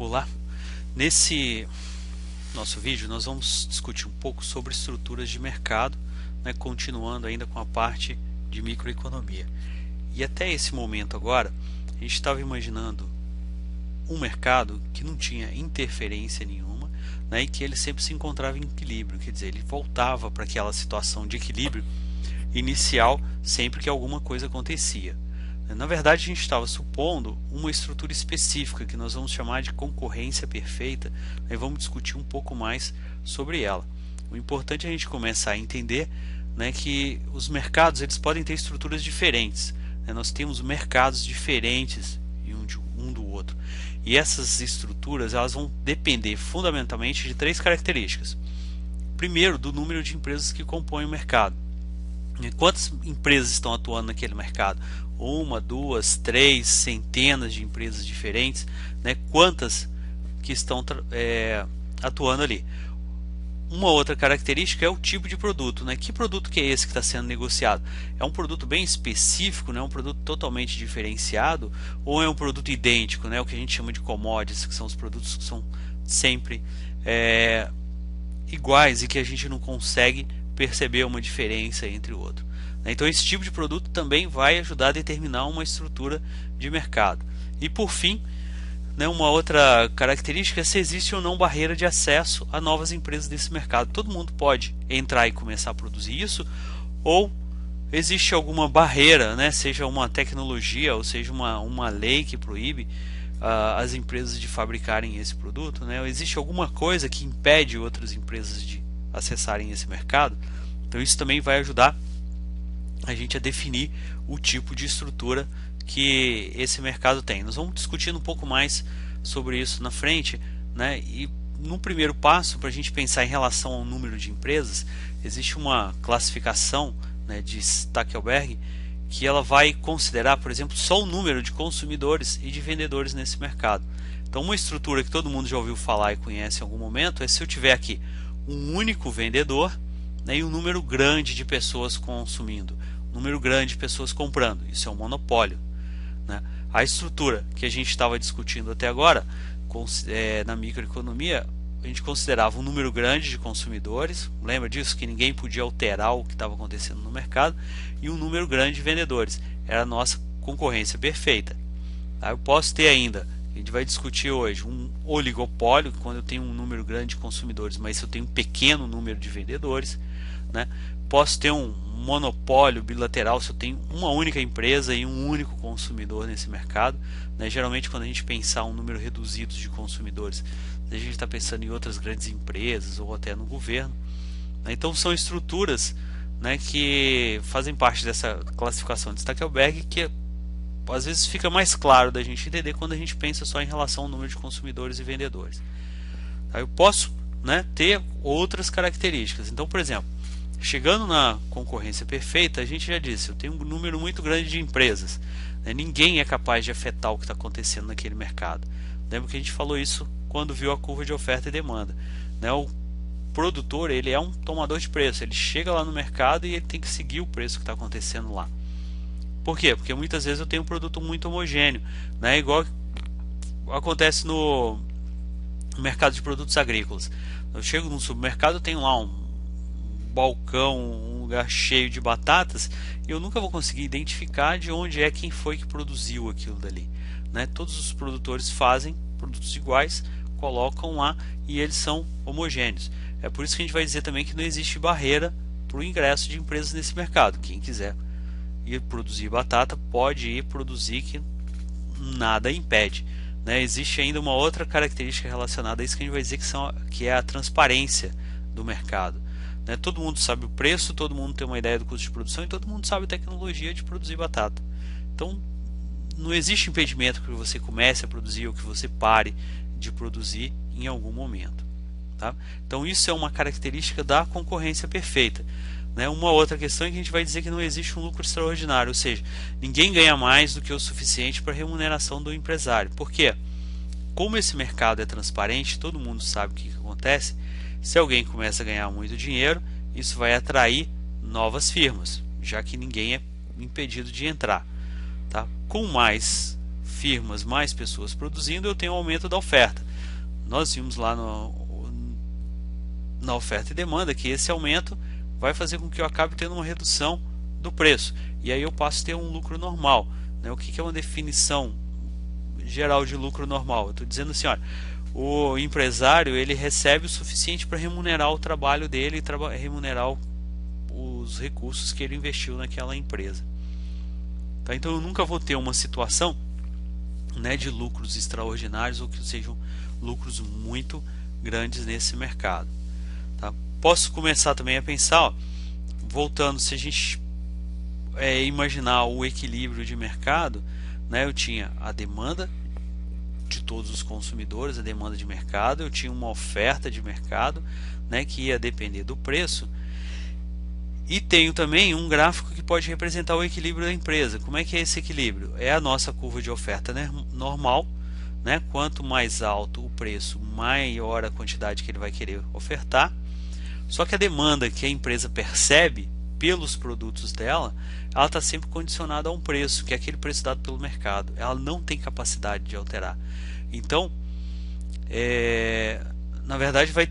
Olá, nesse nosso vídeo nós vamos discutir um pouco sobre estruturas de mercado, né, continuando ainda com a parte de microeconomia. E até esse momento agora, a gente estava imaginando um mercado que não tinha interferência nenhuma, né, e que ele sempre se encontrava em equilíbrio, quer dizer, ele voltava para aquela situação de equilíbrio inicial sempre que alguma coisa acontecia. Na verdade, a gente estava supondo uma estrutura específica que nós vamos chamar de concorrência perfeita, e vamos discutir um pouco mais sobre ela. O importante é a gente começar a entender, né, que os mercados eles podem ter estruturas diferentes, né? Nós temos mercados diferentes um do outro, e essas estruturas elas vão depender fundamentalmente de três características. Primeiro, do número de empresas que compõem o mercado. Quantas empresas estão atuando naquele mercado? Uma, duas, três, centenas de empresas diferentes, né? Quantas que estão atuando ali? Uma outra característica é o tipo de produto, né? Que produto que é esse que está sendo negociado? É um produto bem específico, né? Um produto totalmente diferenciado, ou é um produto idêntico, né? O que a gente chama de commodities, que são os produtos que são sempre iguais e que a gente não consegue perceber uma diferença entre o outro. Então esse tipo de produto também vai ajudar a determinar uma estrutura de mercado. E por fim, né, uma outra característica é se existe ou não barreira de acesso a novas empresas desse mercado. Todo mundo pode entrar e começar a produzir isso, ou existe alguma barreira, né, seja uma tecnologia ou seja uma lei que proíbe as empresas de fabricarem esse produto, né, ou existe alguma coisa que impede outras empresas de acessarem esse mercado. Então isso também vai ajudar a gente a definir o tipo de estrutura que esse mercado tem. Nós vamos discutir um pouco mais sobre isso na frente, né? E no primeiro passo, para a gente pensar em relação ao número de empresas, existe uma classificação, né, de Stackelberg, que ela vai considerar, por exemplo, só o número de consumidores e de vendedores nesse mercado. Então uma estrutura que todo mundo já ouviu falar e conhece em algum momento é se eu tiver aqui um único vendedor, né, e um número grande de pessoas consumindo, um número grande de pessoas comprando. Isso é um monopólio, né? A estrutura que a gente estava discutindo até agora, na microeconomia, a gente considerava um número grande de consumidores, lembra disso? Que ninguém podia alterar o que estava acontecendo no mercado, e um número grande de vendedores. Era a nossa concorrência perfeita. Eu posso ter ainda, a gente vai discutir hoje, um oligopólio, quando eu tenho um número grande de consumidores, mas eu tenho um pequeno número de vendedores, né? Posso ter um monopólio bilateral se eu tenho uma única empresa e um único consumidor nesse mercado, né? Geralmente quando a gente pensar um número reduzido de consumidores, a gente está pensando em outras grandes empresas ou até no governo, né? Então são estruturas, né, que fazem parte dessa classificação de Stackelberg, que às vezes fica mais claro da gente entender quando a gente pensa só em relação ao número de consumidores e vendedores. Eu posso, né, ter outras características. Então, por exemplo, chegando na concorrência perfeita, a gente já disse, eu tenho um número muito grande de empresas, né? Ninguém é capaz de afetar o que está acontecendo naquele mercado. Lembra que a gente falou isso quando viu a curva de oferta e demanda, né? O produtor ele é um tomador de preço, ele chega lá no mercado e ele tem que seguir o preço que está acontecendo lá. Por quê? Porque muitas vezes eu tenho um produto muito homogêneo, né? Igual acontece no mercado de produtos agrícolas. Eu chego num supermercado, eu tenho lá um balcão, um lugar cheio de batatas, e eu nunca vou conseguir identificar de onde é quem foi que produziu aquilo dali, né? Todos os produtores fazem produtos iguais, colocam lá e eles são homogêneos. É por isso que a gente vai dizer também que não existe barreira para o ingresso de empresas nesse mercado. Quem quiser ir produzir batata pode ir produzir, que nada impede, né? Existe ainda uma outra característica relacionada a isso que a gente vai dizer que é a transparência do mercado, né? Todo mundo sabe o preço, todo mundo tem uma ideia do custo de produção e todo mundo sabe a tecnologia de produzir batata. Então não existe impedimento que você comece a produzir ou que você pare de produzir em algum momento, tá? Então isso é uma característica da concorrência perfeita. Uma outra questão é que a gente vai dizer que não existe um lucro extraordinário, ou seja, ninguém ganha mais do que o suficiente para a remuneração do empresário. Por quê? Como esse mercado é transparente, todo mundo sabe o que acontece. Se alguém começa a ganhar muito dinheiro, isso vai atrair novas firmas, já que ninguém é impedido de entrar, tá? Com mais firmas, mais pessoas produzindo, eu tenho um aumento da oferta. nós vimos lá na oferta e demanda que esse aumento vai fazer com que eu acabe tendo uma redução do preço, e aí eu passo a ter um lucro normal, né? O que é uma definição geral de lucro normal? Eu estou dizendo assim, olha, o empresário ele recebe o suficiente para remunerar o trabalho dele e remunerar os recursos que ele investiu naquela empresa. Tá? Então eu nunca vou ter uma situação, né, de lucros extraordinários ou que sejam lucros muito grandes nesse mercado. Tá? Posso começar também a pensar, ó, voltando, se a gente imaginar o equilíbrio de mercado, né, eu tinha a demanda de todos os consumidores, a demanda de mercado, eu tinha uma oferta de mercado, né, que ia depender do preço, e tenho também um gráfico que pode representar o equilíbrio da empresa. Como é que é esse equilíbrio? É a nossa curva de oferta, né, normal, né? Quanto mais alto o preço, maior a quantidade que ele vai querer ofertar. Só que a demanda que a empresa percebe pelos produtos dela, ela está sempre condicionada a um preço, que é aquele preço dado pelo mercado. Ela não tem capacidade de alterar. Então, na verdade, vai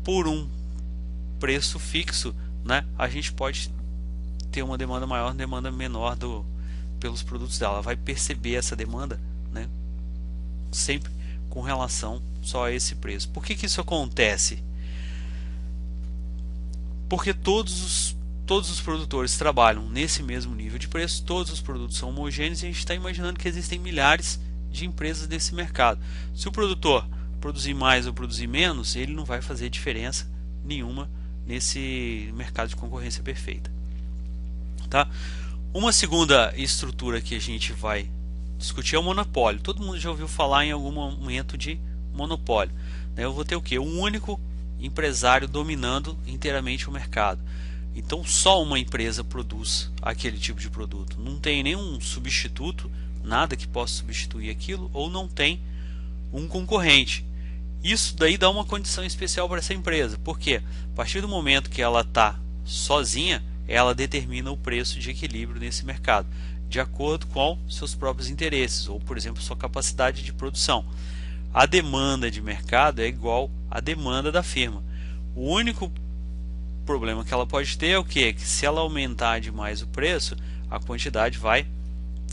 por um preço fixo, né? A gente pode ter uma demanda maior, uma demanda menor pelos produtos dela. Ela vai perceber essa demanda, né, sempre com relação só a esse preço. Por que isso acontece? Porque todos os produtores trabalham nesse mesmo nível de preço, todos os produtos são homogêneos e a gente está imaginando que existem milhares de empresas nesse mercado. Se o produtor produzir mais ou produzir menos, ele não vai fazer diferença nenhuma nesse mercado de concorrência perfeita. Tá? Uma segunda estrutura que a gente vai discutir é o monopólio. Todo mundo já ouviu falar em algum momento de monopólio. Eu vou ter o quê? Um único empresário dominando inteiramente o mercado. Então só uma empresa produz aquele tipo de produto. Não tem nenhum substituto, nada que possa substituir aquilo, ou não tem um concorrente. Isso daí dá uma condição especial para essa empresa, porque a partir do momento que ela está sozinha, ela determina o preço de equilíbrio nesse mercado, de acordo com seus próprios interesses, ou por exemplo sua capacidade de produção. A demanda de mercado é igual à demanda da firma. O único problema que ela pode ter é o que? Que se ela aumentar demais o preço, a quantidade vai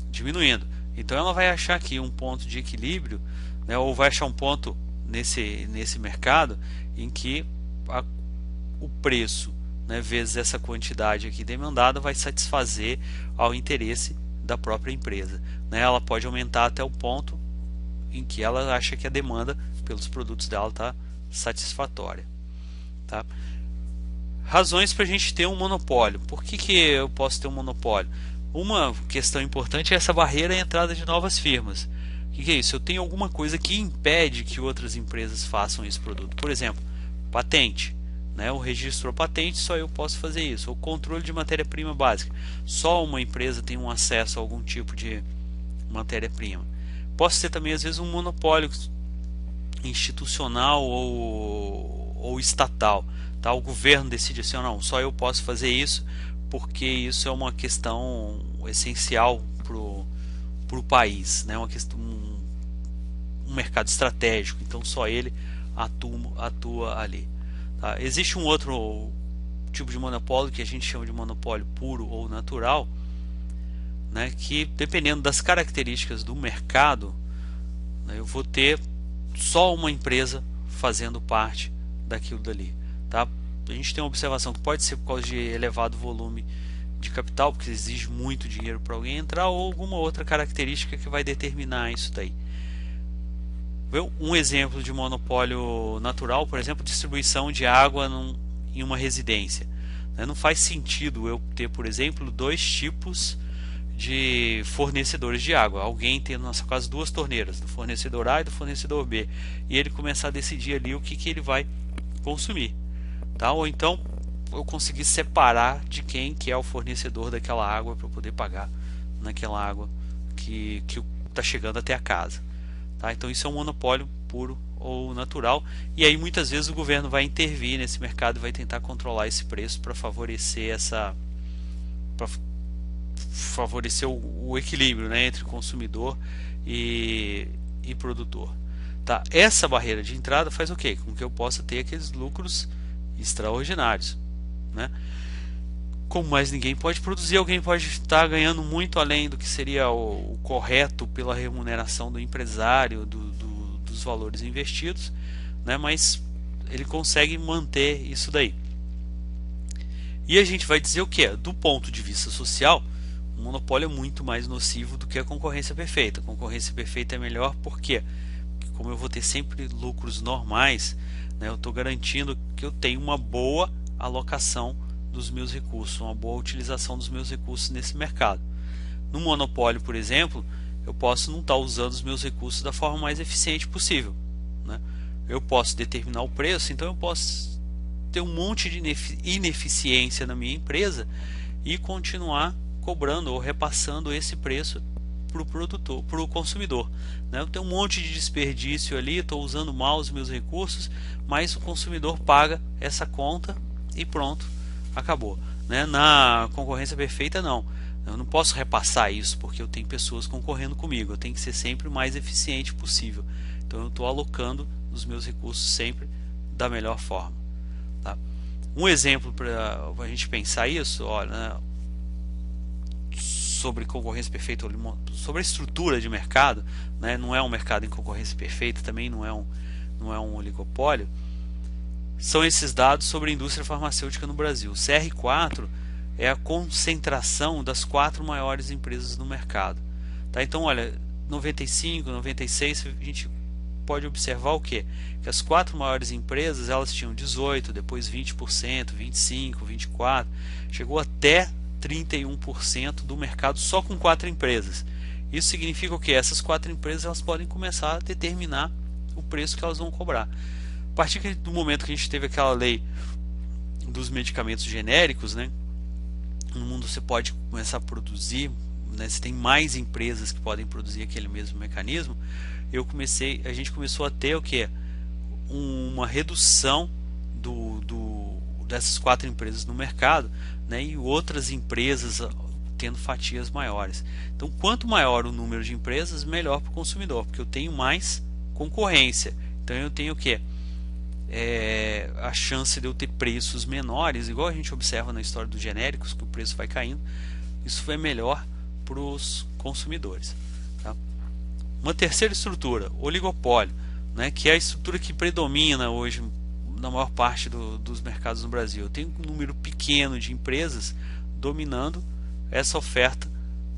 diminuindo. Então ela vai achar aqui um ponto de equilíbrio, né, ou vai achar um ponto nesse mercado em que o preço, né, vezes essa quantidade aqui demandada vai satisfazer ao interesse da própria empresa. Né? Ela pode aumentar até o ponto em que ela acha que a demanda pelos produtos dela está satisfatória. Tá? Razões para a gente ter um monopólio. Por que eu posso ter um monopólio? Uma questão importante é essa barreira à entrada de novas firmas. O que é isso? Eu tenho alguma coisa que impede que outras empresas façam esse produto. Por exemplo, patente. Né? O registro patente, só eu posso fazer isso. O controle de matéria-prima básica. Só uma empresa tem um acesso a algum tipo de matéria-prima. Posso ter também, às vezes, um monopólio institucional ou estatal. Tá? O governo decide assim, não, só eu posso fazer isso, porque isso é uma questão essencial para o país, né? Uma questão, um mercado estratégico, então só ele atua ali. Tá? Existe um outro tipo de monopólio que a gente chama de monopólio puro ou natural, né? Que dependendo das características do mercado, né, eu vou ter só uma empresa fazendo parte daquilo dali. Tá? A gente tem uma observação que pode ser por causa de elevado volume de capital, porque exige muito dinheiro para alguém entrar, ou alguma outra característica que vai determinar isso daí. Um exemplo de monopólio natural, por exemplo, distribuição de água em uma residência. Não faz sentido eu ter, por exemplo, dois tipos de fornecedores de água. Alguém tem na sua casa duas torneiras, do fornecedor A e do fornecedor B, e ele começar a decidir ali o que ele vai consumir. Tá? Ou então eu conseguir separar de quem que é o fornecedor daquela água para poder pagar naquela água que está chegando até a casa. Tá? Então isso é um monopólio puro ou natural, e aí muitas vezes o governo vai intervir nesse mercado e vai tentar controlar esse preço para favorecer o equilíbrio, né, entre consumidor e produtor. Tá? Essa barreira de entrada faz o quê? Com que eu possa ter aqueles lucros extraordinários, né? Como mais ninguém pode produzir, alguém pode estar ganhando muito além do que seria o correto pela remuneração do empresário, dos valores investidos, né? Mas ele consegue manter isso daí. E a gente vai dizer o que? Do ponto de vista social, o monopólio é muito mais nocivo do que a concorrência perfeita. A concorrência perfeita é melhor porque, como eu vou ter sempre lucros normais, né, eu estou garantindo que eu tenho uma boa alocação dos meus recursos, uma boa utilização dos meus recursos nesse mercado. No monopólio, por exemplo, eu posso não estar usando os meus recursos da forma mais eficiente possível, né? Eu posso determinar o preço, então eu posso ter um monte de ineficiência na minha empresa e continuar cobrando ou repassando esse preço para o produtor, para o consumidor, né? Eu tenho um monte de desperdício ali, estou usando mal os meus recursos, mas o consumidor paga essa conta e pronto, acabou, né? Na concorrência perfeita não, eu não posso repassar isso porque eu tenho pessoas concorrendo comigo, eu tenho que ser sempre o mais eficiente possível, então eu estou alocando os meus recursos sempre da melhor forma, tá? Um exemplo para a gente pensar isso, olha, né, sobre concorrência perfeita, sobre a estrutura de mercado, né, não é um mercado em concorrência perfeita, também não é um oligopólio. São esses dados sobre a indústria farmacêutica no Brasil. O CR4 é a concentração das 4 maiores empresas no mercado. Tá? Então, olha, 95, 96, a gente pode observar o quê? Que as 4 maiores empresas elas tinham 18%, depois 20%, 25%, 24%, chegou até 31% do mercado só com 4 empresas. Isso significa o quê? Essas 4 empresas elas podem começar a determinar o preço que elas vão cobrar. A partir do momento que a gente teve aquela lei dos medicamentos genéricos, né, no mundo você pode começar a produzir, né, você tem mais empresas que podem produzir aquele mesmo mecanismo. A gente começou a ter o que? Uma redução dessas 4 empresas no mercado, né, e outras empresas tendo fatias maiores. Então, quanto maior o número de empresas, melhor para o consumidor, porque eu tenho mais concorrência. Então, eu tenho o que? A chance de eu ter preços menores, igual a gente observa na história dos genéricos, que o preço vai caindo. Isso é melhor para os consumidores. Tá? Uma terceira estrutura, oligopólio, né, que é a estrutura que predomina hoje na maior parte dos mercados no Brasil. Eu tenho um número pequeno de empresas dominando essa oferta,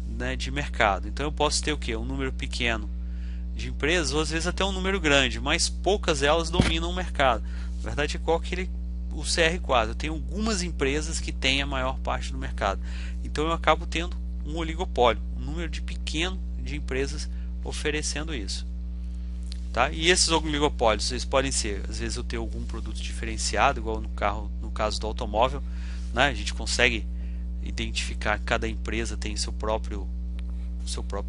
né, de mercado. Então eu posso ter o que? Um número pequeno de empresas, ou às vezes até um número grande, mas poucas elas dominam o mercado. Na verdade é igual o CR4. Eu tenho algumas empresas que têm a maior parte do mercado. Então eu acabo tendo um oligopólio, um número pequeno de empresas oferecendo isso. Tá? E esses oligopólios eles podem ser, às vezes eu tenho algum produto diferenciado, igual no caso do automóvel, né? A gente consegue identificar que cada empresa tem seu próprio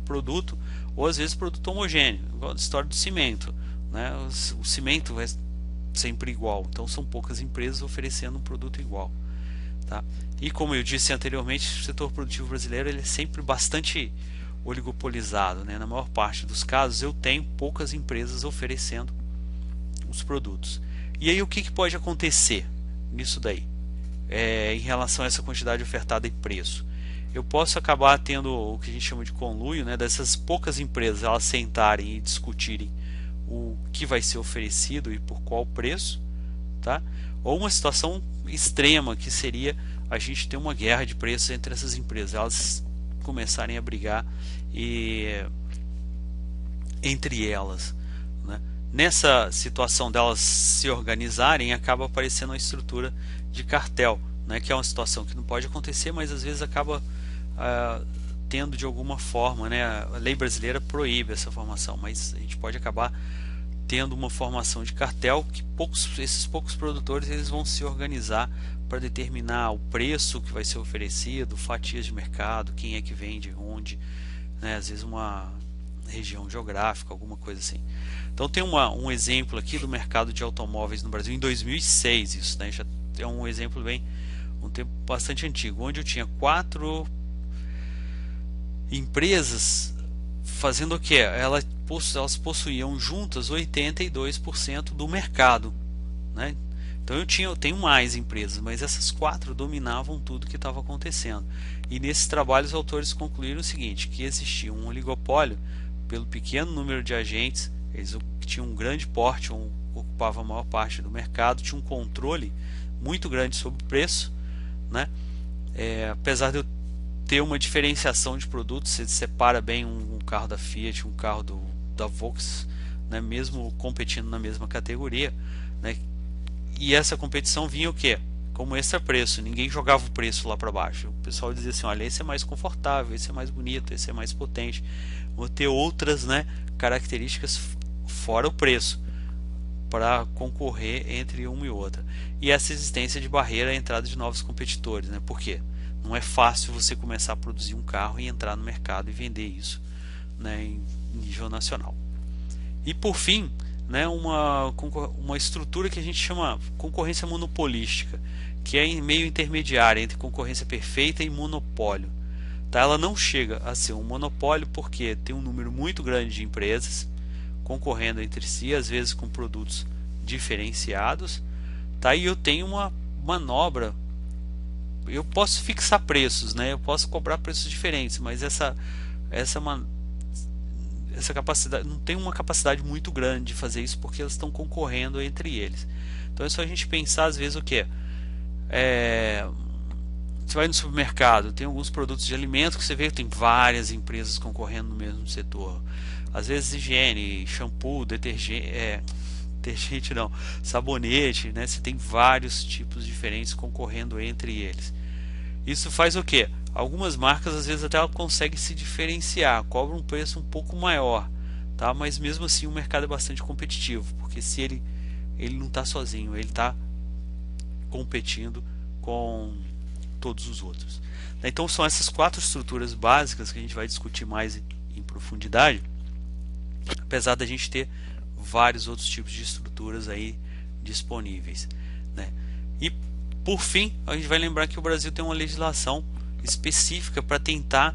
produto, ou às vezes produto homogêneo, igual a história do cimento, né? O cimento é sempre igual, então são poucas empresas oferecendo um produto igual. Tá? E como eu disse anteriormente, o setor produtivo brasileiro ele é sempre bastante oligopolizado, né? Na maior parte dos casos eu tenho poucas empresas oferecendo os produtos. E aí o que pode acontecer nisso daí? Em relação a essa quantidade ofertada e preço, eu posso acabar tendo o que a gente chama de conluio, né? Dessas poucas empresas elas sentarem e discutirem o que vai ser oferecido e por qual preço, tá? Ou uma situação extrema que seria a gente ter uma guerra de preços entre essas empresas, elas começarem a brigar entre elas, né? Nessa situação delas se organizarem, acaba aparecendo uma estrutura de cartel, né? Que é uma situação que não pode acontecer, mas às vezes acaba tendo de alguma forma, né? A lei brasileira proíbe essa formação, mas a gente pode acabar tendo uma formação de cartel que esses poucos produtores eles vão se organizar para determinar o preço que vai ser oferecido, fatias de mercado, quem é que vende, onde, né? Às vezes uma região geográfica, alguma coisa assim. Então tem um exemplo aqui do mercado de automóveis no Brasil em 2006, isso, né? Já é um exemplo um tempo bastante antigo, onde eu tinha 4 empresas fazendo o que? Elas possuíam juntas 82% do mercado, né? Então eu tenho mais empresas, mas essas quatro dominavam tudo que estava acontecendo. E nesses trabalhos os autores concluíram o seguinte, que existia um oligopólio pelo pequeno número de agentes, eles tinham um grande porte, ocupavam a maior parte do mercado, tinham um controle muito grande sobre o preço, né? Apesar de eu ter uma diferenciação de produtos, você separa bem um carro da Fiat, um carro da Volkswagen, né? Mesmo competindo na mesma categoria, né? E essa competição vinha o quê? Como extra preço, ninguém jogava o preço lá para baixo. O pessoal dizia assim, olha, esse é mais confortável, esse é mais bonito, esse é mais potente. Vou ter outras, né, características fora o preço para concorrer entre uma e outra. E essa existência de barreira à entrada de novos competidores, né? Por quê? Não é fácil você começar a produzir um carro e entrar no mercado e vender isso, né, em nível nacional. E por fim, né, uma estrutura que a gente chama concorrência monopolística, que é meio intermediária entre concorrência perfeita e monopólio. Tá? Ela não chega a ser um monopólio porque tem um número muito grande de empresas concorrendo entre si, às vezes com produtos diferenciados, tá? E eu tenho uma manobra, eu posso fixar preços, né? Eu posso cobrar preços diferentes, mas essa capacidade, não tem uma capacidade muito grande de fazer isso porque eles estão concorrendo entre eles. Então é só a gente pensar às vezes o que você vai no supermercado, tem alguns produtos de alimento que você vê que tem várias empresas concorrendo no mesmo setor. Às vezes higiene, shampoo, detergente não, sabonete, né? Você tem vários tipos diferentes concorrendo entre eles. Isso faz o que? Algumas marcas às vezes até ela consegue se diferenciar, cobra um preço um pouco maior, tá? Mas mesmo assim o mercado é bastante competitivo, porque se ele não está sozinho, ele está competindo com todos os outros. Então são essas quatro estruturas básicas que a gente vai discutir mais em profundidade, apesar da gente ter vários outros tipos de estruturas aí disponíveis, né? E por fim, a gente vai lembrar que o Brasil tem uma legislação específica para tentar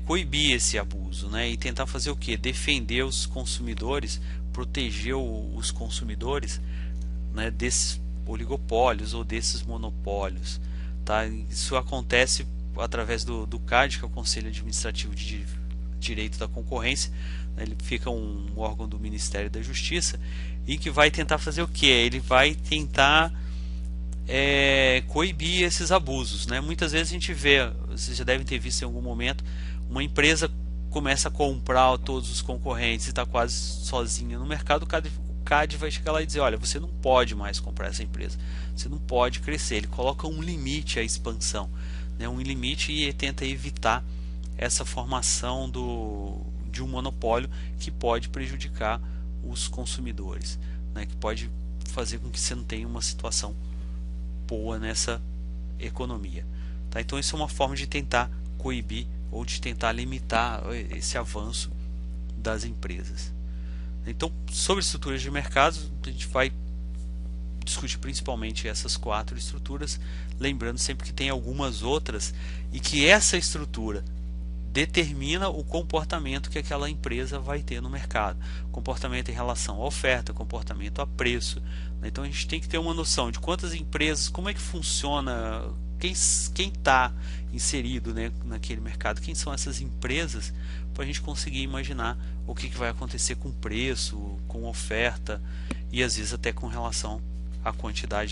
coibir esse abuso, né? E tentar fazer o que? Defender os consumidores, proteger os consumidores, né, desses oligopólios ou desses monopólios, tá? Isso acontece através do CAD, que é o Conselho Administrativo de Direito da Concorrência. Ele fica um órgão do Ministério da Justiça e que vai tentar fazer o que? Ele vai tentar coibir esses abusos, né? Muitas vezes a gente vê, vocês já devem ter visto em algum momento, uma empresa começa a comprar todos os concorrentes e está quase sozinha no mercado. O CAD vai chegar lá e dizer, olha, você não pode mais comprar essa empresa, você não pode crescer. Ele coloca um limite à expansão, né? Um limite, e tenta evitar essa formação de um monopólio que pode prejudicar os consumidores, né? Que pode fazer com que você não tenha uma situação boa nessa economia, tá? Então isso é uma forma de tentar coibir ou de tentar limitar esse avanço das empresas. Então, sobre estruturas de mercado, a gente vai discutir principalmente essas quatro estruturas, lembrando sempre que tem algumas outras e que essa estrutura determina o comportamento que aquela empresa vai ter no mercado. Comportamento em relação à oferta, comportamento a preço. Então a gente tem que ter uma noção de quantas empresas, como é que funciona, quem está inserido, né, naquele mercado, quem são essas empresas, para a gente conseguir imaginar o que vai acontecer com preço, com oferta e às vezes até com relação à quantidade